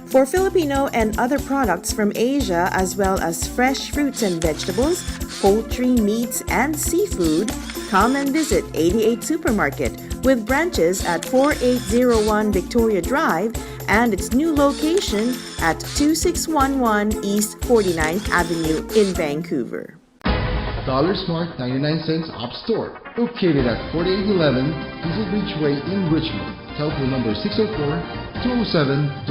For Filipino and other products from Asia, as well as fresh fruits and vegetables, poultry, meats, and seafood, come and visit 88 Supermarket with branches at 4801 Victoria Drive and its new location at 2611 East 49th Avenue in Vancouver. Dollar Smart 99 cents Op Store, located at 4811 Diesel Beach Way in Richmond. Telephone number 604-207-0072.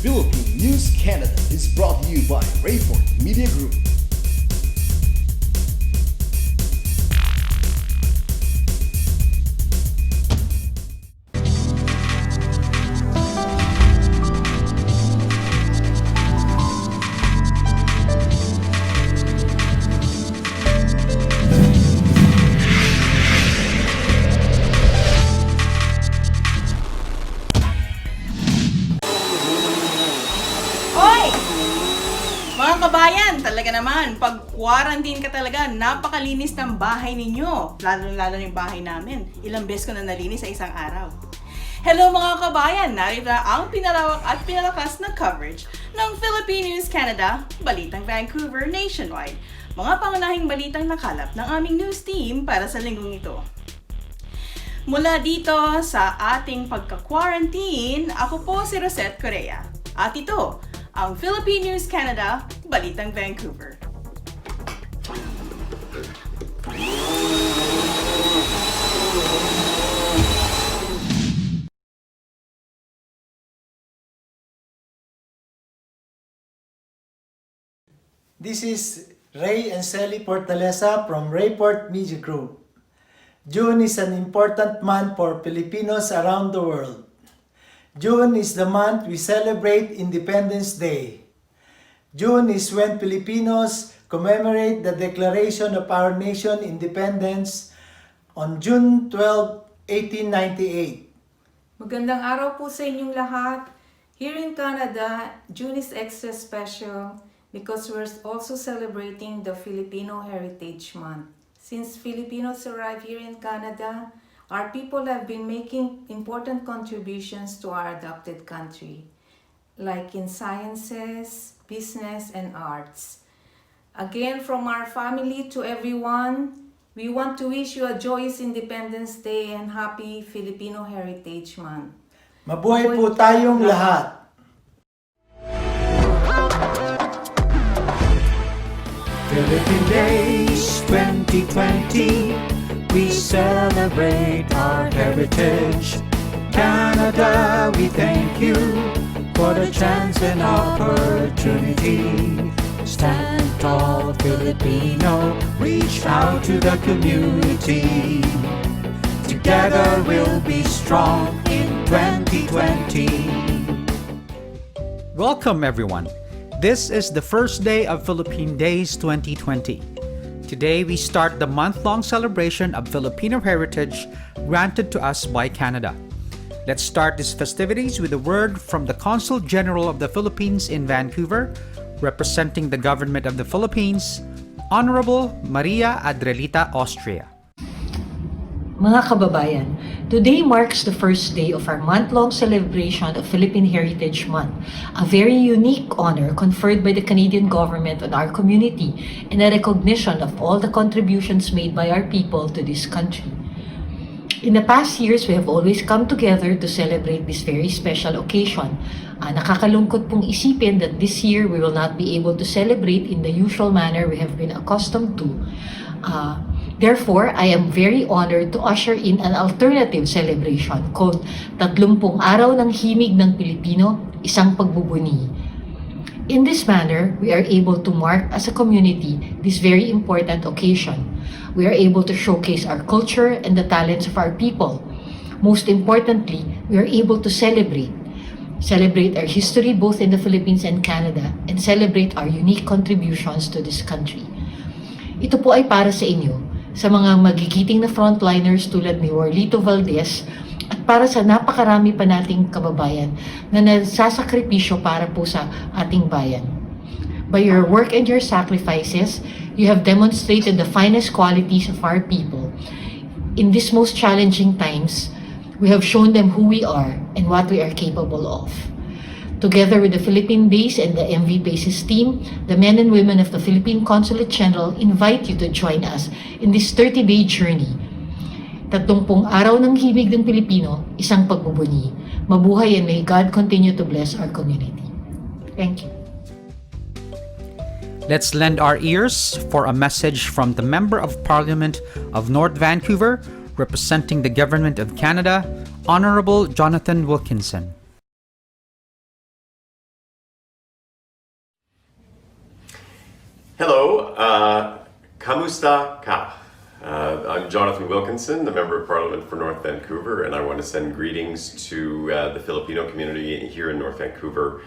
Philippine News Canada is brought to you by Rayford Media Group. Mga kabayan, talaga naman, pag quarantine ka talaga, napakalinis ng bahay ninyo. Lalo-lalo yung bahay namin. Ilang beses ko na nalinis sa isang araw. Hello mga kabayan, narito ang pinalawak at pinalakas na coverage ng Philippine News Canada, Balitang Vancouver Nationwide. Mga pangunahing balitang nakalap ng aming news team para sa linggong ito. Mula dito sa ating pagka-quarantine, ako po si Rosette Correa. At ito, ang Philippine News Canada, Balitang Vancouver. This is Ray and Sally Portalesa from Rayport Media Group. June is an important month for Filipinos around the world. June is the month we celebrate Independence Day. June is when Filipinos commemorate the declaration of our nation independence on June 12, 1898. Magandang araw po sa inyong lahat. Here in Canada, June is extra special because we're also celebrating the Filipino Heritage Month. Since Filipinos arrived here in Canada, our people have been making important contributions to our adopted country, like in sciences, business, and arts. Again, from our family to everyone, we want to wish you a joyous Independence Day and happy Filipino Heritage Month. Mabuhay po tayong lahat! Philippine Days 2020, we celebrate our heritage. Canada, we thank you for the chance and opportunity. Stand tall, Filipino, reach out to the community. Together we'll be strong in 2020. Welcome everyone. This is the first day of Philippine Days 2020. Today we start the month-long celebration of Filipino heritage granted to us by Canada. Let's start these festivities with a word from the Consul General of the Philippines in Vancouver, representing the Government of the Philippines, Honorable Maria Adrelita Austria. Mga kababayan, today marks the first day of our month-long celebration of Philippine Heritage Month, a very unique honor conferred by the Canadian government on our community and a recognition of all the contributions made by our people to this country. In the past years, we have always come together to celebrate this very special occasion. Nakakalungkot pong isipin that this year we will not be able to celebrate in the usual manner we have been accustomed to. Therefore, I am very honored to usher in an alternative celebration called 30 Araw ng Himig ng Pilipino, Isang Pagbubuni. In this manner, we are able to mark as a community this very important occasion. We are able to showcase our culture and the talents of our people. Most importantly, we are able to celebrate our history both in the Philippines and Canada, and celebrate our unique contributions to this country. Ito po ay para sa inyo, sa mga magigiting na frontliners tulad ni Warlito Valdez, at para sa napakarami pa nating kababayan na nagsasakripisyo para po sa ating bayan. By your work and your sacrifices, you have demonstrated the finest qualities of our people. In these most challenging times, We have shown them who we are and what we are capable of. Together with the Philippine Base and the MV Bases team, the men and women of the Philippine Consulate General invite you to join us in this 30-day journey. 30 araw ng himig ng Pilipino, isang pagbubuni. Mabuhay and may God continue to bless our community. Thank you. Let's lend our ears for a message from the Member of Parliament of North Vancouver, representing the Government of Canada, Honorable Jonathan Wilkinson. Hello, kamusta ka? I'm Jonathan Wilkinson, the Member of Parliament for North Vancouver, and I want to send greetings to the Filipino community here in North Vancouver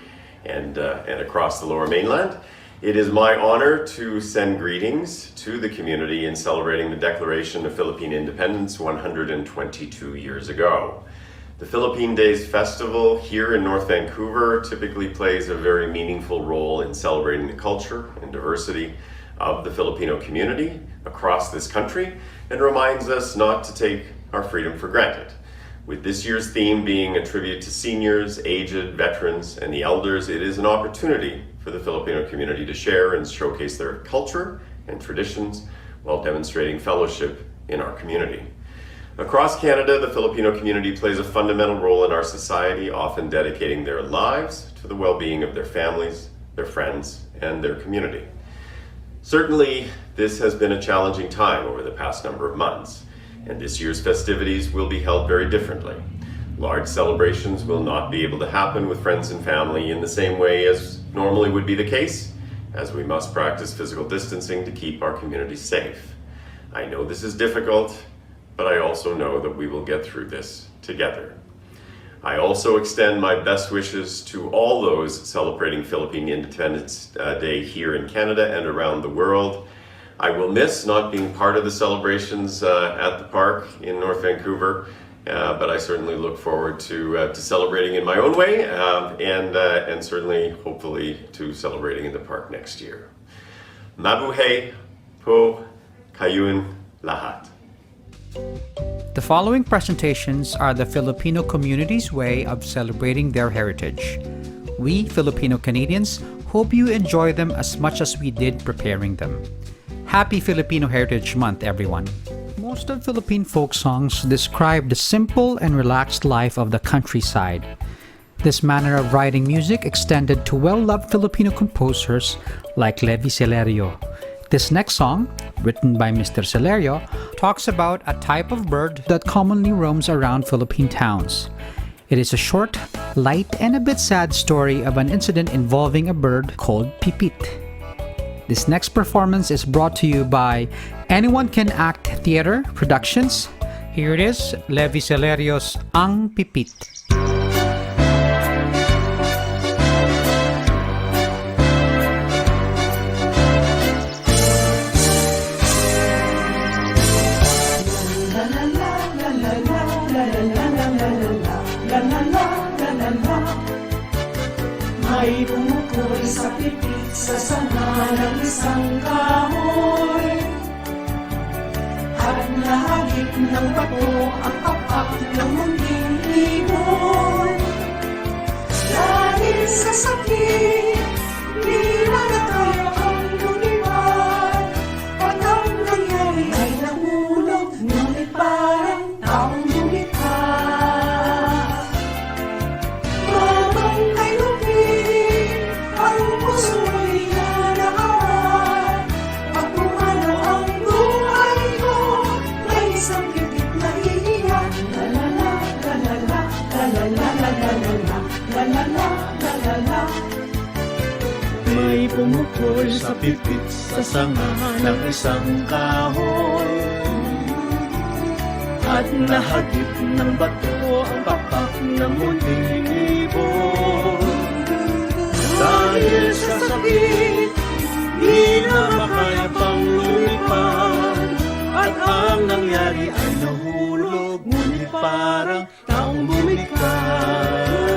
and across the Lower Mainland. It is my honor to send greetings to the community in celebrating the Declaration of Philippine Independence 122 years ago. The Philippine Days Festival here in North Vancouver typically plays a very meaningful role in celebrating the culture and diversity of the Filipino community across this country and reminds us not to take our freedom for granted. With this year's theme being a tribute to seniors, aged, veterans, and the elders, it is an opportunity for the Filipino community to share and showcase their culture and traditions while demonstrating fellowship in our community. Across Canada, the Filipino community plays a fundamental role in our society, often dedicating their lives to the well-being of their families, their friends, and their community. Certainly, this has been a challenging time over the past number of months, and this year's festivities will be held very differently. Large celebrations will not be able to happen with friends and family in the same way as normally would be the case, as we must practice physical distancing to keep our community safe. I know this is difficult, but I also know that we will get through this together. I also extend my best wishes to all those celebrating Philippine Independence Day here in Canada and around the world. I will miss not being part of the celebrations at the park in North Vancouver, but I certainly look forward to celebrating in my own way and certainly, hopefully, to celebrating in the park next year. Mabuhay po kayong lahat. The following presentations are the Filipino community's way of celebrating their heritage. We, Filipino Canadians, hope you enjoy them as much as we did preparing them. Happy Filipino Heritage Month, everyone! Most of Philippine folk songs describe the simple and relaxed life of the countryside. This manner of writing music extended to well-loved Filipino composers like Levi Celerio. This next song, written by Mr. Celerio, talks about a type of bird that commonly roams around Philippine towns. It is a short, light, and a bit sad story of an incident involving a bird called Pipit. This next performance is brought to you by Anyone Can Act Theater Productions. Here it is, Levi Celerio's Ang Pipit. May bumukol sa pipit sa sanga ng isang kahoy at nahagip ng bato ang kapak ng munting ibon. Dahil sa sakit, di na kaya ang lumipad at ang nangyari ay nahulog, ngunit parang taong lumipad. May pumukol sa pipit sa sanga ng isang kahoy at nahagip ng bato ang papak ng munting ibon. Dahil sa sakit, di na makaya pang lumipad at ang nangyari ay nahulog, ngunit parang taong bumigkas.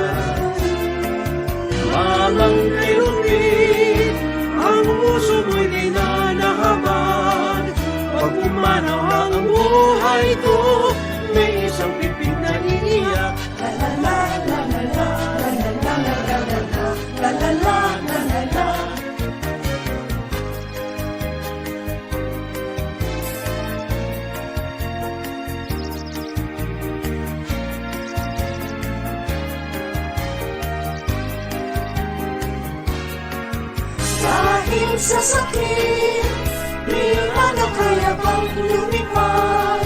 Malang kay Lupit, ang puso mo'y di na nahabag. Pag pumanaw ang buhay ko, may isang pipit na sa sakit, di na kaya pang lumipad.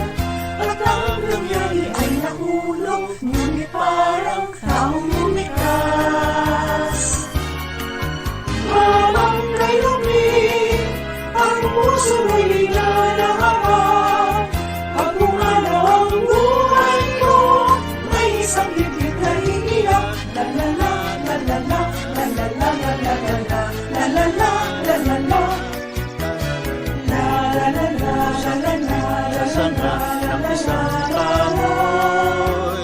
At ang nangyari ay nahulog, ngunit parang taong lumikas. Habang kay lumit, ang puso mo'y nilalahaba. Pag umano ang buhay ko, may isang bibig na iiyak. La la la, la la la, la la la, la la la la, la la la, la la la. La la la la, la la la, la la la, ng isang kahoy.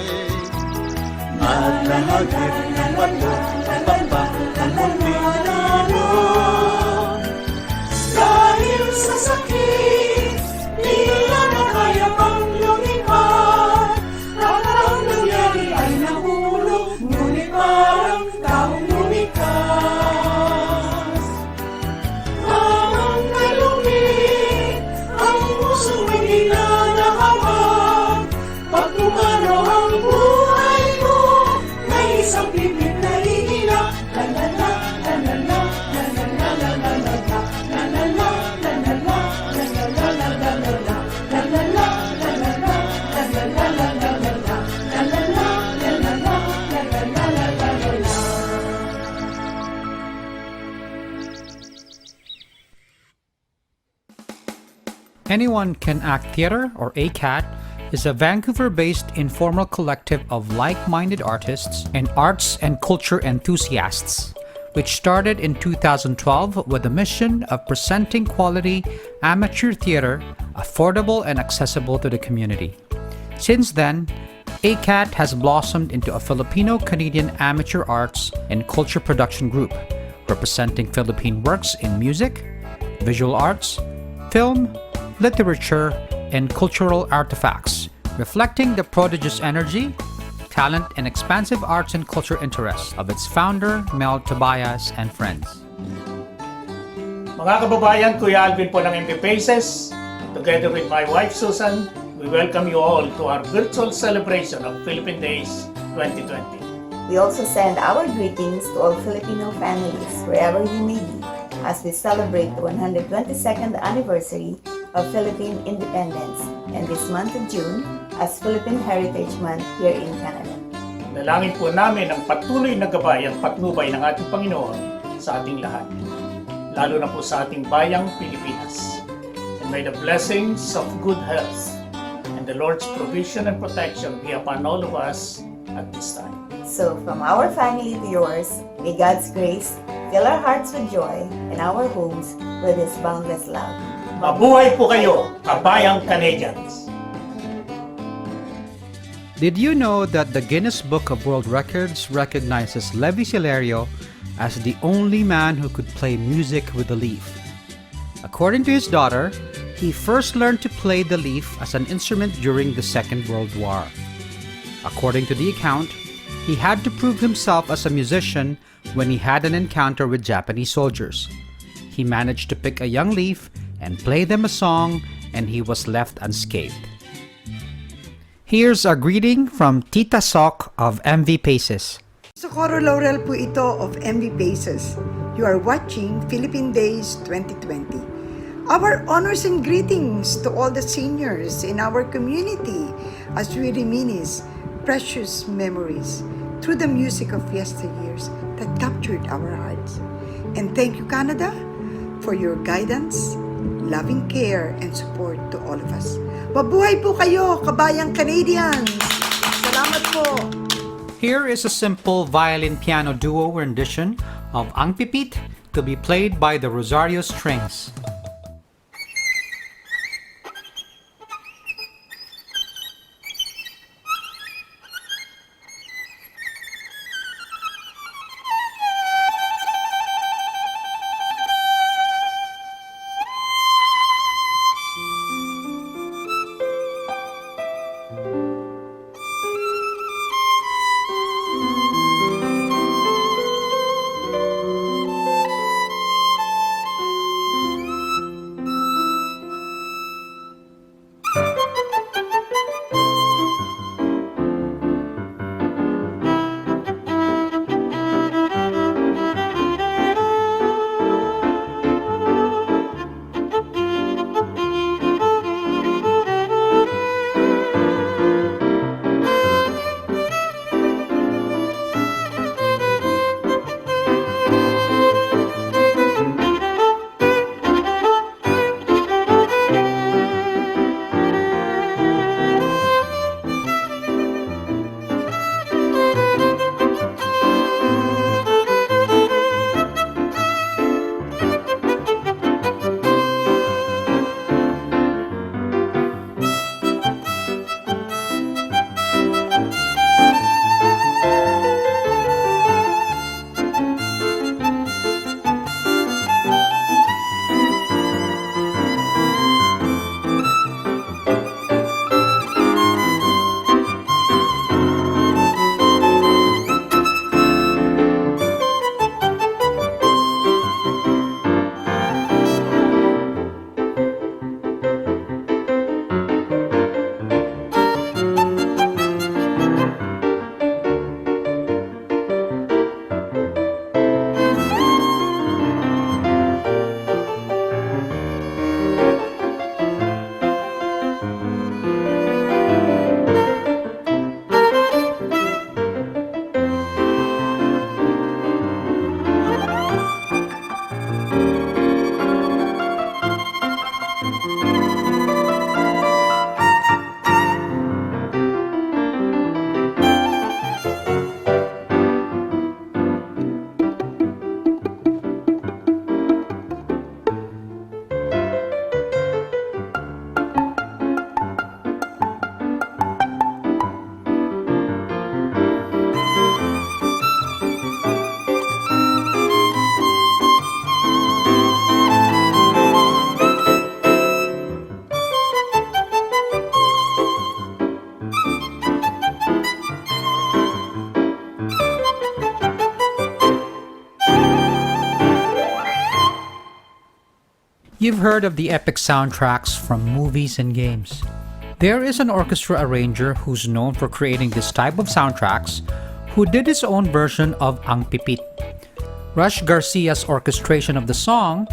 At lahagip ng bato, papa, ang munting alon. Dahil sa sakit, di na kaya pang lumipad. At ang nangyari ay nahulog, ngunit parang taong lumikas. Habang kay lumit, ang puso mo'y nilalahawag. Pag tumanaw ang buhay ko, may isang bibig na iiyak. La la la, la la la, la la la, la la la la, la la la, la la la, la la la, la la la la, la la la, la la la, la la la, la la la la, la la la, la la la, la la la, la la la la la. Anyone Can Act Theatre, or ACAT, is a Vancouver-based informal collective of like-minded artists and arts and culture enthusiasts, which started in 2012 with the mission of presenting quality amateur theatre, affordable and accessible to the community. Since then, ACAT has blossomed into a Filipino-Canadian amateur arts and culture production group, representing Philippine works in music, visual arts, film, literature, and cultural artifacts, reflecting the prodigious energy, talent, and expansive arts and culture interests of its founder, Mel Tobias, and friends. Mga kababayan, Kuya Alvin po ng MP Paces. Together with my wife Susan, we welcome you all to our virtual celebration of Philippine Days 2020. We also send our greetings to all Filipino families wherever you may be as we celebrate the 122nd anniversary of Philippine independence and this month of June as Philippine Heritage Month here in Canada. Dalangin po namin ang patuloy na gabay at patnubay ng ating Panginoon sa ating lahat, lalo na po sa ating bayang Pilipinas. And may the blessings of good health and the Lord's provision and protection be upon all of us at this time. So from our family to yours, may God's grace fill our hearts with joy and our homes with His boundless love. Mabuhay po kayo, kabayang Canadians! Did you know that the Guinness Book of World Records recognizes Levi Celerio as the only man who could play music with the leaf? According to his daughter, he first learned to play the leaf as an instrument during the Second World War. According to the account, he had to prove himself as a musician when he had an encounter with Japanese soldiers. He managed to pick a young leaf and play them a song, and he was left unscathed. Here's a greeting from Tita Sok of MV Paces. Socorro Laurel po ito of MV Paces. You are watching Philippine Days 2020. Our honors and greetings to all the seniors in our community as we reminisce precious memories through the music of yesteryears that captured our hearts. And thank you, Canada, for your guidance, loving care, and support to all of us. Mabuhay po kayo, kabayang Canadians! Salamat po! Here is a simple violin-piano duo rendition of Ang Pipit to be played by the Rosario Strings. You've heard of the epic soundtracks from movies and games. There is an orchestra arranger who's known for creating this type of soundtracks who did his own version of Ang Pipit. Rush Garcia's orchestration of the song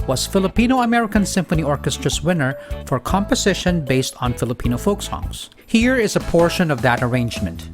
was Filipino-American Symphony Orchestra's winner for composition based on Filipino folk songs. Here is a portion of that arrangement.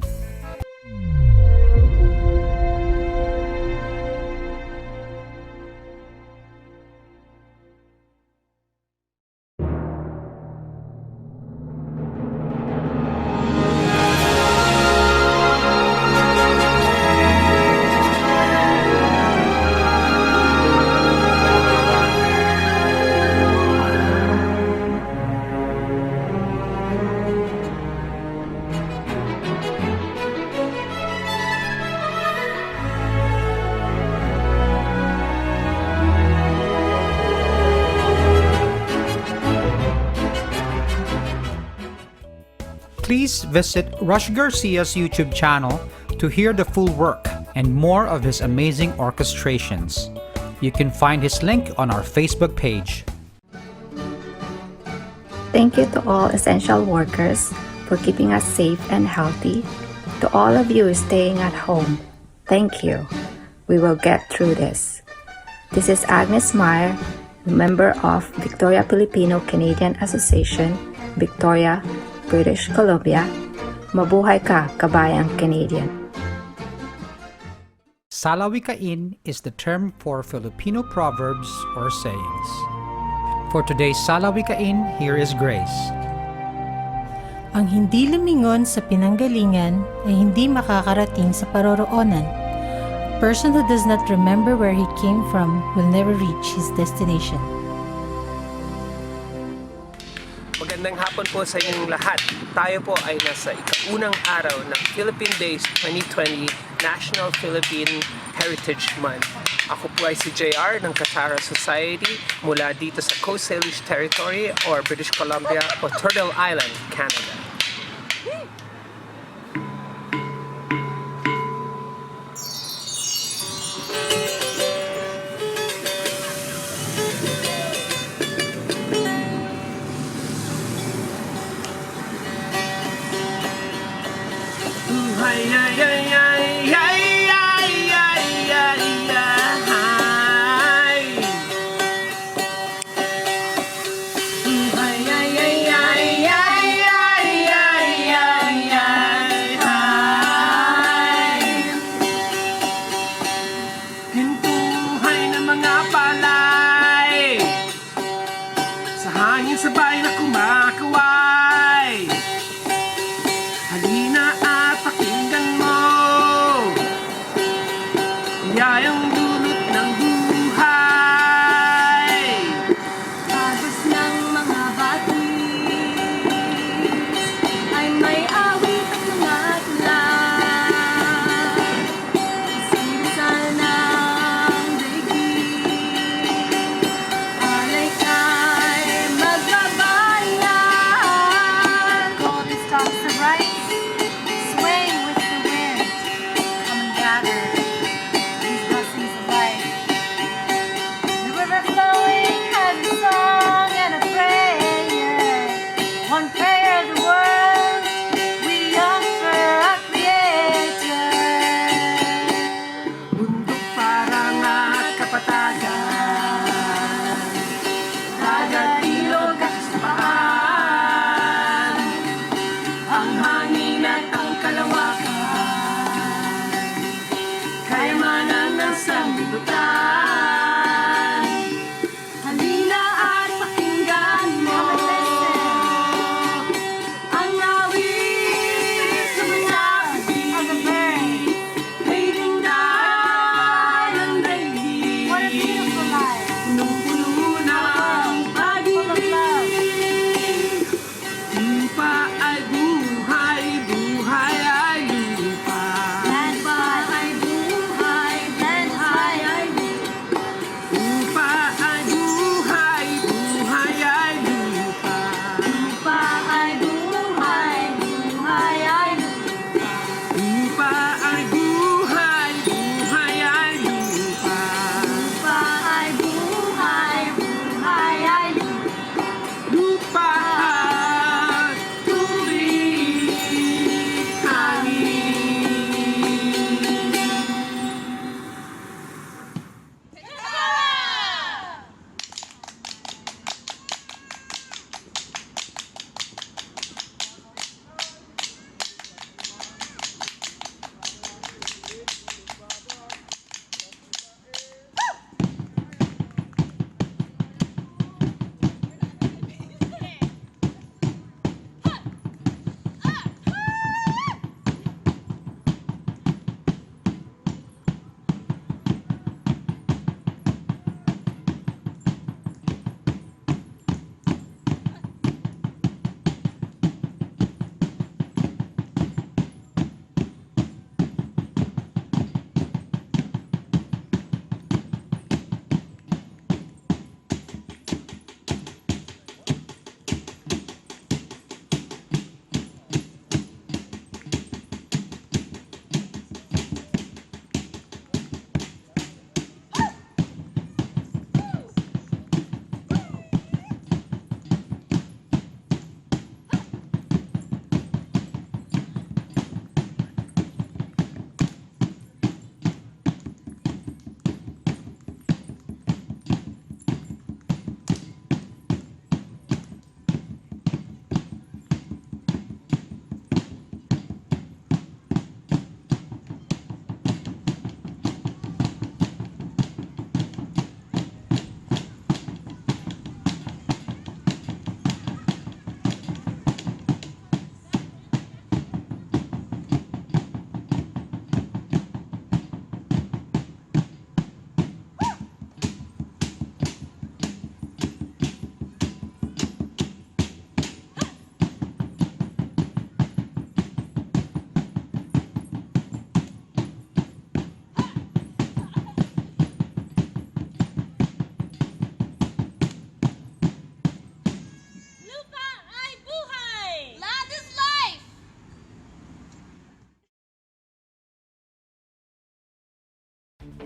Please visit Rush Garcia's YouTube channel to hear the full work and more of his amazing orchestrations. You can find his link on our Facebook page. Thank you to all essential workers for keeping us safe and healthy. To all of you staying at home, thank you. We will get through this. This is Agnes Meyer, member of Victoria Filipino-Canadian Association, Victoria, British Columbia. Mabuhay ka, kabayang Canadian. Salawikain is the term for Filipino proverbs or sayings. For today's Salawikain, here is Grace. Ang hindi lumingon sa pinanggalingan ay hindi makakarating sa paroroonan. A person who does not remember where he came from will never reach his destination. Magandang hapon po sa inyong lahat. Tayo po ay nasa ikaunang araw ng Philippine Days 2020 National Philippine Heritage Month. Ako po ay si JR ng Katara Society mula dito sa Coast Salish Territory or British Columbia o Turtle Island, Canada. Hintuhay ng mga palay sa hangin sabay na kumakaway. Halina at pakinggan mo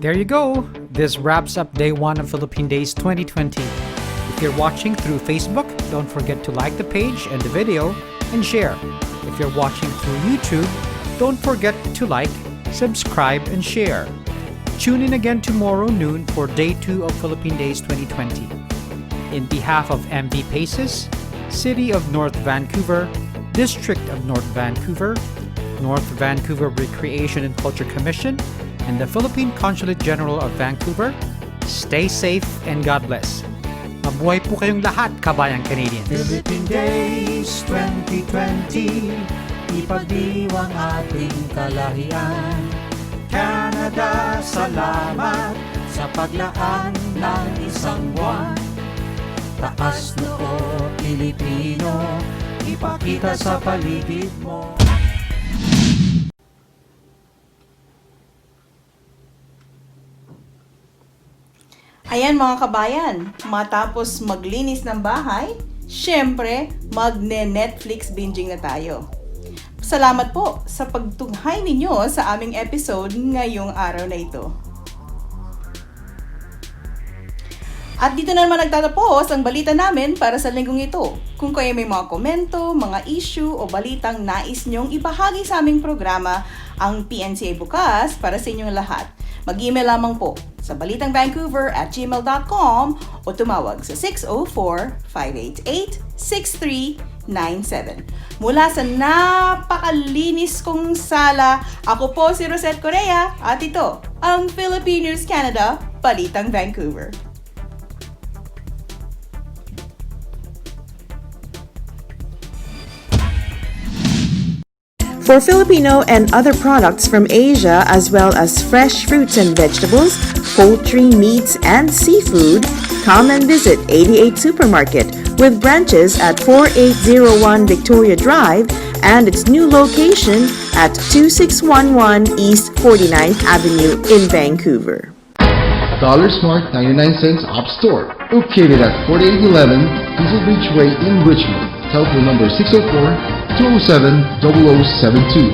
There you go. This wraps up day 1 of Philippine Days 2020. If you're watching through Facebook, don't forget to like the page and the video and share. If you're watching through YouTube, don't forget to like, subscribe, and share. Tune in again tomorrow noon for day 2 of Philippine Days 2020. In behalf of MV Paces, City of North Vancouver, District of North Vancouver, North Vancouver Recreation and Culture Commission, and the Philippine Consulate General of Vancouver, stay safe and God bless. Mabuhay po kayong lahat, kabayang Canadians. Philippine Days 2020, ipagdiwang ating kalahian. Canada, salamat sa paglaan ng isang buwan. Taas noo, Pilipino, ipakita sa paligid mo. Ayan mga kabayan, matapos maglinis ng bahay, syempre magne-Netflix binging na tayo. Salamat po sa pagtunghay ninyo sa aming episode ngayong araw na ito. At dito na naman nagtatapos ang balita namin para sa linggong ito. Kung kayo may mga komento, mga issue o balitang nais nyong ibahagi sa aming programa, ang PNCA bukas para sa inyong lahat. Mag-email lamang po sa balitangvancouver@gmail.com o tumawag sa 604-588-6397. Mula sa napakalinis kong sala, ako po si Rosette Correa at ito ang Philippine News Canada, Balitang Vancouver. For Filipino and other products from Asia, as well as fresh fruits and vegetables, poultry, meats, and seafood, come and visit 88 Supermarket with branches at 4801 Victoria Drive and its new location at 2611 East 49th Avenue in Vancouver. Dollar Smart 99 cents Op Store, located at 4811 Diesel Beach Way in Richmond. Telephone number 604-207-0072.